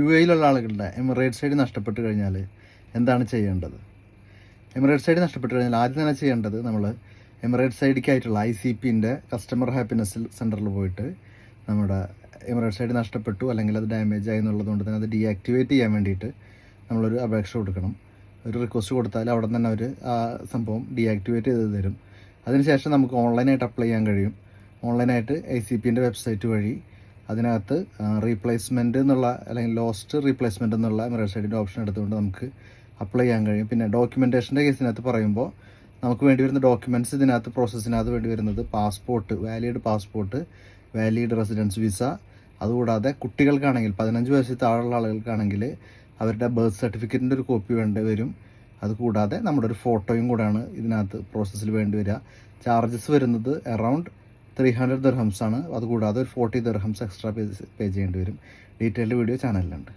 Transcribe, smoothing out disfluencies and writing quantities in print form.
UAE-യിലുള്ള ആളുകളുടെ Emirates I D നഷ്ടപ്പെട്ട് കഴിഞ്ഞാൽ എന്താണ് ചെയ്യേണ്ടത്? എമിറേറ്റ്സ് ഐ ഡി നഷ്ടപ്പെട്ട് കഴിഞ്ഞാൽ ആദ്യം തന്നെ ചെയ്യേണ്ടത് നമ്മൾ എമിറേറ്റ്സ് ഐ ഡിക്കായിട്ടുള്ള ICPൻ്റെ കസ്റ്റമർ ഹാപ്പിനെസ് സെൻറ്ററിൽ പോയിട്ട് നമ്മുടെ എമിറേറ്റ്സ് ഐ ഡി നഷ്ടപ്പെട്ടു അല്ലെങ്കിൽ അത് ഡാമേജ് ആയി എന്നുള്ളതുകൊണ്ട് തന്നെ അത് ഡീആക്ടിവേറ്റ് ചെയ്യാൻ വേണ്ടിയിട്ട് നമ്മളൊരു അപേക്ഷ കൊടുക്കണം. ഒരു റിക്വസ്റ്റ് കൊടുത്താൽ അവിടെ തന്നെ അവർ ആ സംഭവം ഡീആക്ടിവേറ്റ് ചെയ്ത് തരും. അതിനുശേഷം നമുക്ക് ഓൺലൈനായിട്ട് അപ്ലൈ ചെയ്യാൻ കഴിയും. ഓൺലൈനായിട്ട് ICPൻ്റെ വെബ്സൈറ്റ് വഴി അതിനകത്ത് റീപ്ലേസ്മെൻറ്റ് എന്നുള്ള അല്ലെങ്കിൽ ലോസ്റ്റ് റീപ്ലേസ്മെൻറ്റ് എന്നുള്ള എമിറേറ്റ്സ് ഐ ഡിൻ്റെ ഓപ്ഷൻ എടുത്തുകൊണ്ട് നമുക്ക് അപ്ലൈ ചെയ്യാൻ കഴിയും. പിന്നെ ഡോക്യുമെൻറ്റേഷൻ്റെ കേസിനകത്ത് പറയുമ്പോൾ നമുക്ക് വേണ്ടി വരുന്ന ഡോക്യുമെൻറ്റ്സ് ഇതിനകത്ത് പ്രോസസ്സിനകത്ത് വേണ്ടി വരുന്നത് passport, valid passport, valid residence visa, അതുകൂടാതെ കുട്ടികൾക്കാണെങ്കിൽ 15 വയസ്സിൽ താഴെയുള്ള ആളുകൾക്കാണെങ്കിൽ അവരുടെ ബർത്ത് സർട്ടിഫിക്കറ്റിൻ്റെ ഒരു കോപ്പി വേണ്ടി വരും. അതുകൂടാതെ നമ്മുടെ ഒരു ഫോട്ടോയും കൂടെയാണ് ഇതിനകത്ത് പ്രോസസ്സിൽ വേണ്ടി വരിക. ചാർജസ് വരുന്നത് അറൗണ്ട് 300 ദിർഹംസ് ആണ്. അതുകൂടാതെ ഒരു 40 ദിർഹംസ് എക്സ്ട്രാ പേ ചെയ്യേണ്ടി വരും. Detailed video ചാനലിലുണ്ട്.